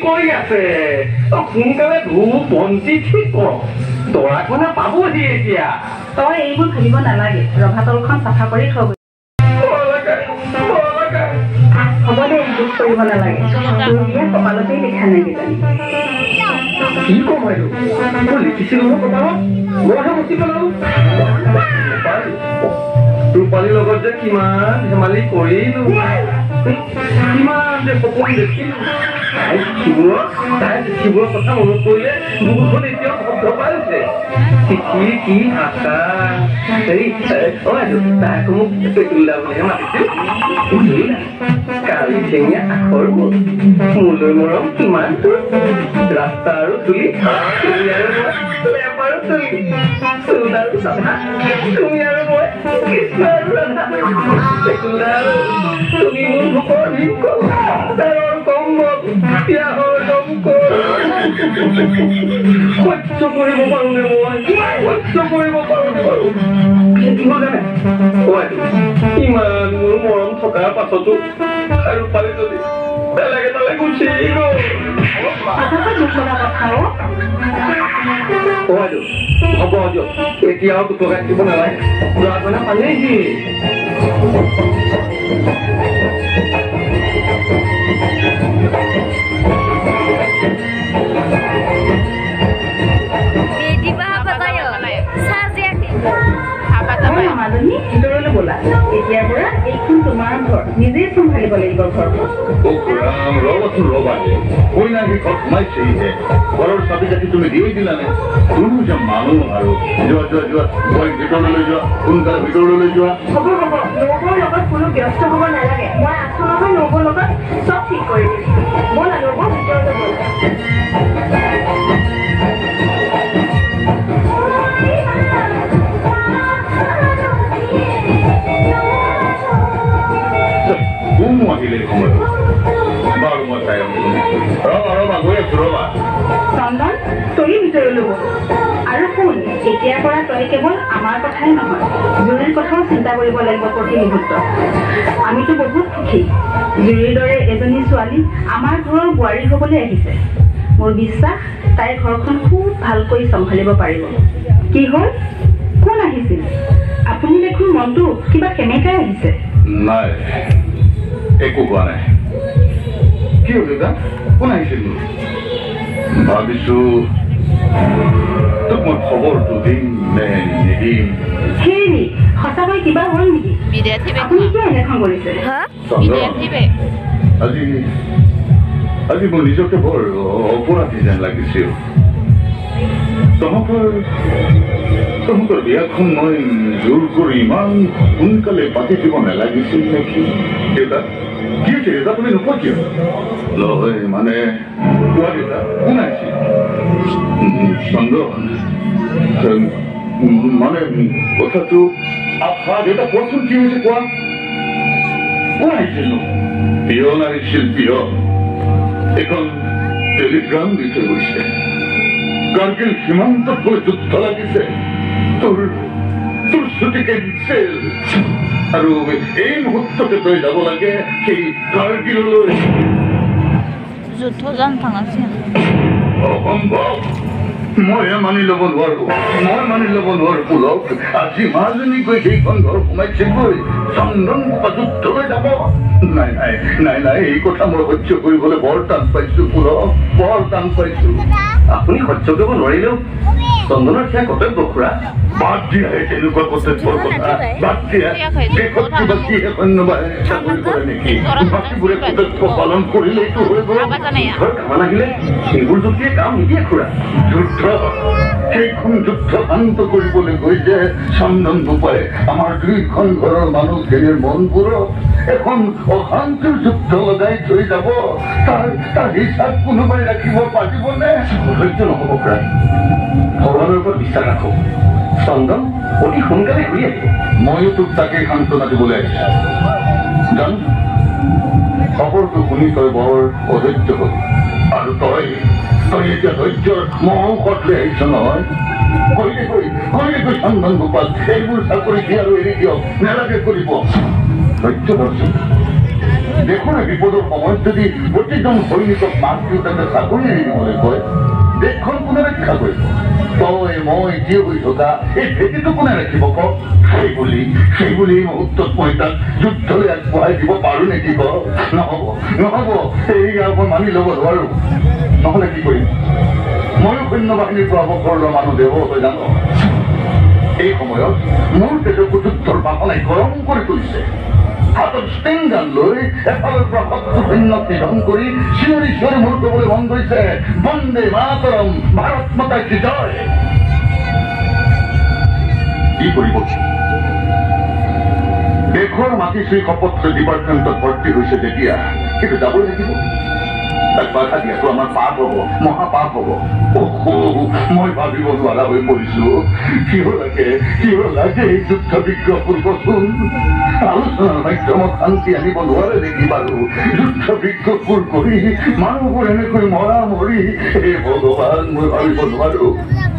কৰি আছে সোনকালে ধূপ বন্তি ঠিক কৰ দৰাকনা পাবহি এতিয়া তই এইবোৰ ভাবিব নালাগে ৰভাতলখন চাফা কৰি থৈ হ'ব দে দুখ কৰিব নালাগে কপালতেই লিখা নাই কিজানি কি কম আৰু মই লিখিছিলো ন কপালত মইহে মুচি পেলালো ৰূপালীৰ লগত যে কিমান ধেমালি কৰিলো কিমান যে সপোন দেখিলো তাই শিৱৰ কথা মনত পৰিলে বুকুখন এতিয়াও শব্দ পাইছে কি আশা হেৰি তাকো মোক পেটুলা বুলিহে মাতিছিল কালি ঠেঙীয়া আখৰ মোলৈ মৰম কিমান ৰাস্তা আৰু তুলি তুমি আৰু মই তুলি চুল আৰু চাফা তুমি আৰু মই কৃষ্ণ আৰু ৰাধা পেটুলা তুমি মোৰ ভোকৰ ভীমকল তাৰৰ কম্বল পিয়াহৰ দমকল সহ্য কৰিব পাৰোনে মই সহ্য কৰিব পাৰোনে বাৰু জানে ইমান মোৰ মৰম থকাৰ পাছতো আৰু পালি যদি বেলেগ এটালে গুচি গ'ল হ'ব দিয়ক এতিয়াও দুটকা দিব নালাগে যোৱা মানে পালেহি ভিতৰলৈ ব'লা এতিয়াৰ পৰা এইখন তোমাৰ ঘৰ নিজেই চম্ভালিব লাগিব ঘৰখন ঘৰৰ চাবি কাটি তুমি দিয়ে দিলানে তুমি যে মানুহ আৰু যোৱা মই ভিতৰলৈ যোৱা সোনকালে ভিতৰলৈ যোৱা হ'ব নবৌৰ লগত কোনো ব্যস্ত হ'ব নালাগে মই আছো নহয় নবৌৰ লগত চব ঠিক কৰি দিম ব'লা নবৌ ভিতৰলৈ ব'লা চন্দন তই ভিতৰলৈ বল আৰু শুন এতিয়াৰ পৰা তই কেৱল আমাৰ কথাই নহয় জুৰিৰ কথাও চিন্তা কৰিব লাগিব প্ৰতি মুহূৰ্তত আমিতো বহুত সুখী জুৰিৰ দৰে এজনী ছোৱালী আমাৰ ঘৰৰ বোৱাৰী হ'বলৈ আহিছে মোৰ বিশ্বাস তাইৰ ঘৰখন খুব ভালকৈ চম্ভালিব পাৰিব কি হ'ল কোন আহিছিল আপুনি দেখোন মনটো কিবা কেনেকৈ আহিছে নাই একো কোৱা নাই কি হ'ল দাদা কোন আহিছিল ভাবিছো তোক মই খবৰটো দিম নে নিদিম হেৰি সঁচাকৈ কিবা হ'ল নেকি আপুনি কিয় এনেখন কৰিছে আজি মই নিজকে বৰ অপৰাধী যেন লাগিছিল তহঁতৰ বিয়াখন মই জোৰ কৰি ইমান সোনকালে পাতি দিব নালাগিছিল নেকি দেউতা কি হৈছে দেউতা তুমি নোপোৱা কিয় নহয় মানে কোৱা দেউতা কোন আহিছিল চন্দন মানে কথাটো দেউতা কোৱাচোন কি হৈছে কোৱা কোন আহিছিল পিয়ন আহিছিল পিয়ন এখন টেলিগ্ৰাম দি থৈ গৈছে কাৰ্গিল সীমান্তত বোলে যুদ্ধ লাগিছে তোৰ ছুটি কেঞ্চেল আৰু এই মুহূৰ্ততে তই যাব লাগে সেই কাৰ্গিললৈ যুদ্ধ যান ভাঙাছে অসম্ভৱ মই মানি ল'ব নোৱাৰো পুলক আজি মাজনী গৈ সেইখন ঘৰ সোমাইছেগৈ চন্দন যুদ্ধলৈ যাব নাই এই কথা মই সহ্য কৰিবলৈ বৰ টান পাইছো পুলক বৰ টান পাইছো আপুনি সহ্য কৰিব নোৱাৰিলেও চন্দনৰ সেয়া কৰ্তব্য খুৰা বাদ দিয়াহে তেনেকুৱা কৰ্তব্যৰ কথা বাদ দিয়া দেশত কিবা কি সৈন্যবাহিনী চাকৰি কৰে নেকি বাকীবোৰে কৰ্তব্য পালন কৰিলেইতো হৈ গ'ল ঘৰ কামান আহিলে সেইবোৰ যুক্তিয়ে কাম নিদিয়ে খুৰা যুদ্ধ সেইখন যুদ্ধ শান্ত কৰিবলৈ গৈ যে চন্দন বোপাই আমাৰ দুইখন ঘৰৰ মানুহখিনিৰ মনবোৰত এখন অশান্তিৰ যুদ্ধ লগাই থৈ যাব তাৰ হিচাপ কোনোবাই ৰাখিব পাৰিবনে ধৈৰ্য নহ'ব খুৰা ভগৱানৰ ওপৰত বিশ্বাস ৰাখো চন্দন অতি সোনকালে ঘূৰি আহিব ময়ো তোক তাকে সান্তনা দিবলৈ আহিছো জানো খবৰটো শুনি তই বৰ অধৈৰ্য হলি আৰু তই এতিয়া ধৈৰ্যৰ মহৌষধ লৈ আহিছ নহয় চন্দন গোপাল এইবোৰ চাকৰি কি আৰু এৰি দিয়ক নেলাগে কৰিব ধৈৰ্য ধৰচোন দেখো না বিপদেৰ সময়ত যদি প্ৰতিজন সৈনিকক মাক দেউতাকে চাকৰি এৰি দিবলৈ কয় দেশখন কোনে ৰক্ষা কৰিব তই মই যি হৈ থকা এই ভেটিটো কোনে ৰাখিব কওক সেই বুলি মুহূৰ্তত মই তাক যুদ্ধলৈ আগবঢ়াই দিব পাৰো নেকি ক নহব এই মই মানি ল'ব নোৱাৰো নহলে কি কৰিম ময়ো সৈন্য বাহিনীৰ পৰা অৱসৰ লোৱা মানুহ দেৱ তই জান এই সময়ত মোৰ তেজকো যুদ্ধৰ বাসনাই গৰম কৰি তুলিছে হাতত ষ্টেং গান লৈ এফালৰ পৰা শত্ৰু সৈন্যক নিধন কৰি চিঞৰি চিঞৰি মোৰ কবলৈ মন গৈছে বন্দে মাতৰম ভাৰত মাতা কি জয় কি কৰিব দেশৰ মাটিশ্ৰী শপত ডিপাৰ্টমেণ্টত ভৰ্তি হৈছে যেতিয়া কিন্তু যাবই লাগিব তাক বাধা দিয়াটো আমাৰ পাপ হব মহাপাপ হব মই ভাবিব নোৱাৰা হৈ পৰিছো কিয় লাগে এই যুদ্ধ বিগ্ৰহবোৰ কচোন আলোচনাৰ মাধ্যমত শান্তি আনিব নোৱাৰে নেকি বাৰু যুদ্ধ বিগ্ৰহবোৰ কৰি মানুহবোৰ এনেকৈ মৰা মৰি হে ভগৱান মই ভাবিব নোৱাৰো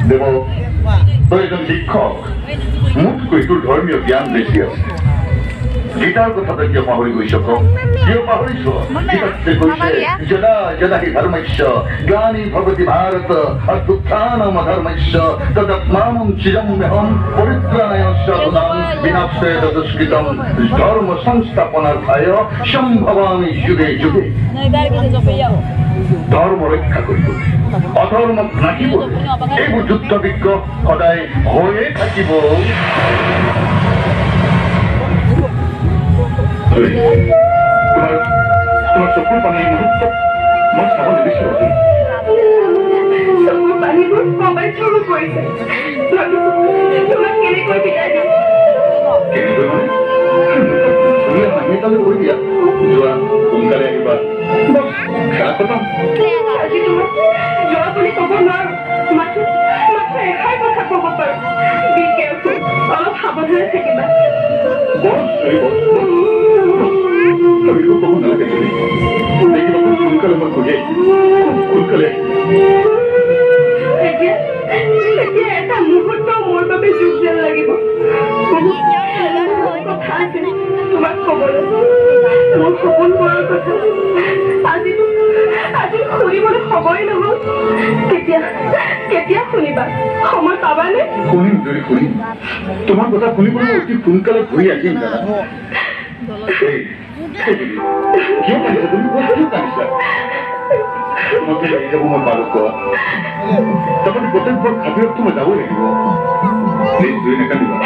দেৱ তই এজন শিক্ষক মোতকৈ তোৰ ধৰ্মীয় জ্ঞান বেছি আছে গীতাৰ কথাটো কিয় পাহৰি গৈছ কিয় পাহৰিছ গীতাতে কৈছে যদা যদা হি ধৰ্মস্য গ্লানি ভৱতি ভাৰত অভ্যুত্থানম অধৰ্মস্য তদাত্মানম চিদম্যহম পৰিত্ৰাণায় সাধনাং বিনাশায় দুষ্কৃতম ধৰ্ম সংস্থাপনাৰ্থায় সম্ভবামি যুগে যুগে ধৰ্ম ৰক্ষা কৰিব অধৰ্মক নাকিব এইবোৰ যুদ্ধ বিগ্ৰহ সদায় হৈয়ে থাকিব তোমাৰ চকুৰ পানীৰ মুহূৰ্তত মই চাব নিবিচাৰো চকুৰ পানীবোৰ কমাই থব পৰিছে তোমাক কেনেকৈ বিদায় দিম আমি তাহলে কৰি দিয়া যোৱা সোনকালে আহিবা খেলা খতম আজি তোমাক যোৱা বুলি ক'ব নোৱাৰো মাথো এষাৰ কথা ক'ব পাৰো বি কেয়াৰফুল অলপ সাৱধানে থাকিবা আমি ক'ব নালাগে দেখিব সোনকালে মই ঘূৰি সোনকালে এতিয়া এটা মুহূৰ্ত মোৰ বাবে যুগ যেন লাগিব কথা আছে তোমাক ক'বলৈ মোৰ সপোনবোৰৰ কথা আজি শুনিবলৈ সময় নহ'ল কেতিয়া শুনিবা সময় পাবানে শুনিম যদি শুনিম তোমাৰ কথা শুনিবলৈ অতি সোনকালে ঘূৰি আহিম দাদা কিয় কান্দিছা তুমি কিয় কান্দিছা মই এৰি যাব মই পাৰো কোৱা তাৰমানে প্ৰত্যেকবাৰ খাতিৰত মই যাবই লাগিব প্লিজ দুই নাকান্দিবা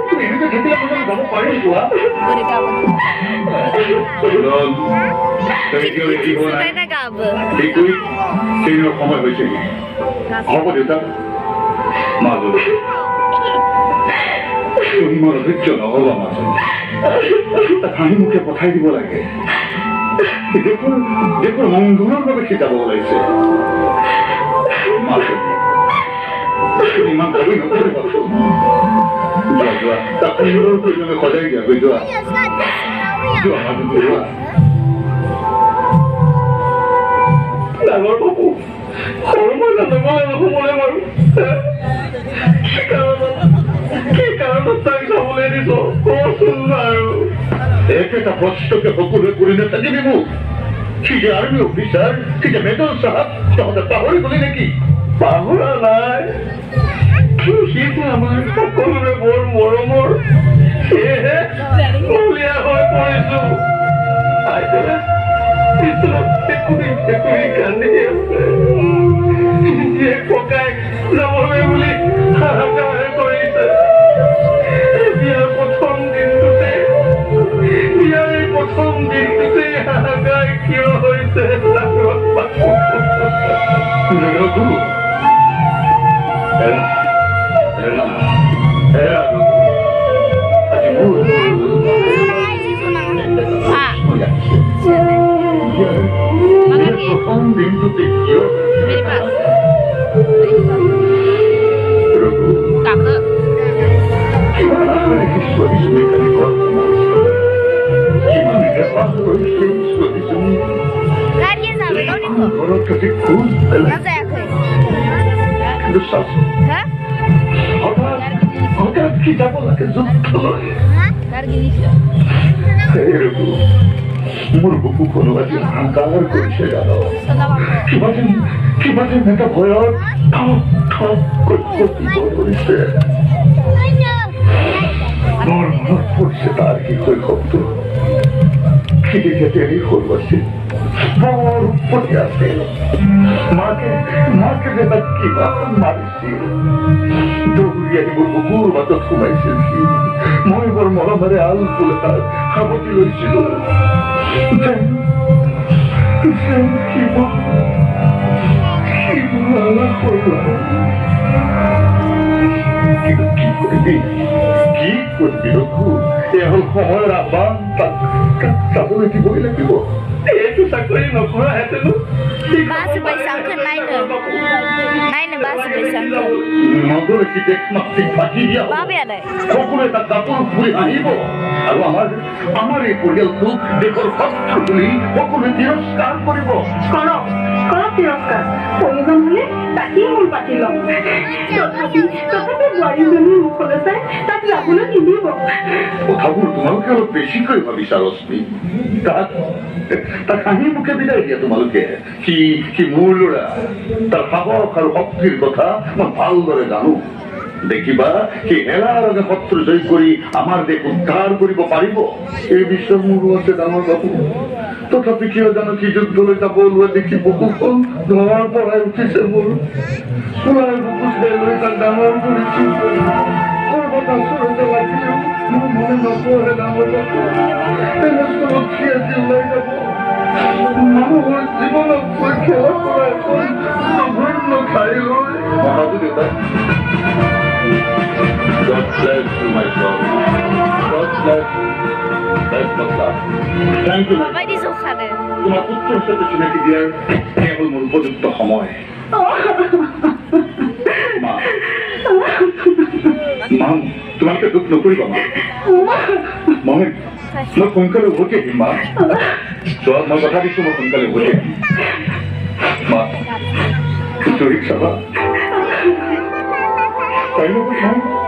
তুমি এনেকৈ থাকিলে মই যাব পাৰিম কোৱা সময় হৈছে হ'ব দেউতা মাজত তুমি মোৰ অধৈৰ্য নহবা মাজত হাঁহি মুখে পঠাই দিব লাগে দেখোন মংগলৰ বাবে সি যাব ওলাইছে ইমান ভাবি নকৰিবা যোৱা তাক সুন্দৰ কৰিবলৈ সজাই দিয়াগৈ যোৱা মাজত যোৱা ডাঙৰ বাবু সৰু মই নাযাবলৈ নহ'বলৈ বাৰু কি কাৰণত তাক যাবলৈ দিছ কচোন বাৰু একেটা প্ৰশ্নকে সকলোৱে কৰি নাথাকিবি মোক সি যে আৰ্মি অফিচাৰ সি যে মেজৰ চাহাব তহঁতে পাহৰি গলি নেকি পাহৰা নাই সিটো আমাৰ সকলোৰে বৰ মৰমৰ সেয়েহে মলীয়া হৈ পৰিছো কান্দি আছে ককাইক যাবলৈ বুলি হাহাকাৰ কৰিছে বিয়াৰ প্ৰথম দিনটোতে হাহাকাৰ কিয় হৈছে प्रथम दिन तो देखियो मेरे पास কি যাব লাগে যুদ্ধলৈ মোৰ বুকুখনো আজি হাহাকাৰ কৰিছে জানো কিবা যেন এটা ভয়ত ঠক ঠক কৰিব কৰিছে মোৰ মনত পৰিছে তাৰ কি শৈশৱটো খিৰিকীয়ে তেৰি সৰু আছিল বৰ উৎপত্তি আছিল মাকে যে তাক কিবা মাৰিছিল দৌৰি আহি মোৰ বুকুৰ বাটত সোমাইছিল সি মই বৰ মৰমেৰে আল ফুল তাক সাৱটি লৈছিলো কি কৰিবি ৰঘু এয়া হল সময়ৰ আহ্বান তাক চাবলৈ দিবই লাগিব এইটো চাকৰি নকৰাহেঁতেনো নগৰে কি দেশ মাতৃক ফাঁকি দিয়া সকলোৱে তাক কাপোৰ ফুৰি আহিব আৰু আমাৰ এই পৰিয়ালটো দেশৰ শত্ৰু বুলি সকলোৱে তিৰস্কাৰ কৰিব কৰক তিৰস্কাৰ প্ৰয়োজন হলে তাকেই মোৰ পাতি ল'ম তথাপি বোৱাৰীজনীৰ মুখলৈ চাই তাক যাবলৈ নিদিব কথাবোৰ তোমালোকে অলপ বেছিকৈ ভাবিছা ৰশ্মি তাক হাঁহি মুখে বিদায় দিয়া তোমালোকে সি মোৰ ল'ৰা তাৰ সাহস আৰু শক্তিৰ কথা মই ভালদৰে জানো দেখিবা সি হেৰাৰ আগে শত্ৰু জয় কৰি আমাৰ দেশ উদ্ধাৰ কৰিব পাৰিব এই বিশ্বাস মোৰো আছে ডাঙৰ বাবু তথাপি কিয় জানো সি যুদ্ধলৈ যাব ওলোৱা দেখি বুকুখন ধোঁৱাৰ পৰাই উঠিছে মোৰ চোলাই বুকু চাই লৈ তাক ডাঙৰ কৰিছো কৰবাত আচৰতে লাগিলেও মোৰ মনে নপৰে ডাঙৰ বাবু তেনে সুৰক্ষী আজি ওলাই যাব মানুহৰ জীৱনত কৈ খেলা কৰা এখন নগণ্য ঠাই লৈ মহাজু দেউতা God bless you, my son. God bless you. Best of luck. Thank you. তোমাৰ পুত্ৰৰ সৈতে চিনাকি দিয়াৰ কেৱল মোৰ উপযুক্ত সময় মা তোমালোকে দুখ নকৰিবা মা মই সোনকালে উভতি আহিম মা চোৱা মই কথা দিছো মই সোনকালে উভতি আহিম মা চৰিক চাবা তাই লগত মই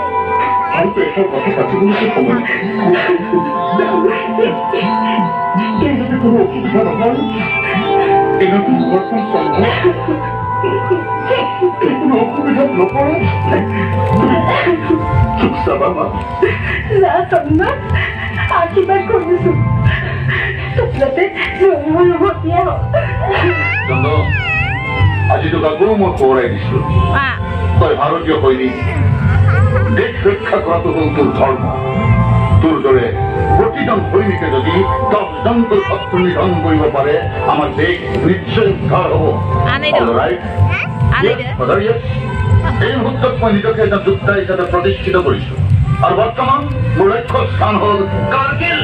আৰু পেটৰ কথা পাতিবলৈ সময় যদি কোনো অসুবিধা নহয় এনেতো ঘৰখন সম্ভৱ কোনো অসুবিধাত নপৰে চুপ চাবা মা আশীৰ্বাদ কৰিছো যাতে আজি তোক আকৌ মই সোঁৱৰাই দিছো তই ভাৰতীয় সৈনিক দেশ ৰক্ষা কৰাটো হ'ল তোৰ ধৰ্ম তোৰ দৰে প্ৰতিজন সৈনিকে যদি 10জনকৈ শত্ৰু নিধন কৰিব পাৰে আমাৰ দেশ নিশ্চয় উদ্ধাৰ হ'ব এই মুহূৰ্তত মই নিজকে এটা যোদ্ধা হিচাপে প্ৰতিষ্ঠিত কৰিছো আৰু বৰ্তমান মোৰ লক্ষ্য স্থান হ'ল কাৰ্গিল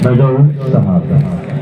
মেজৰ চাহাব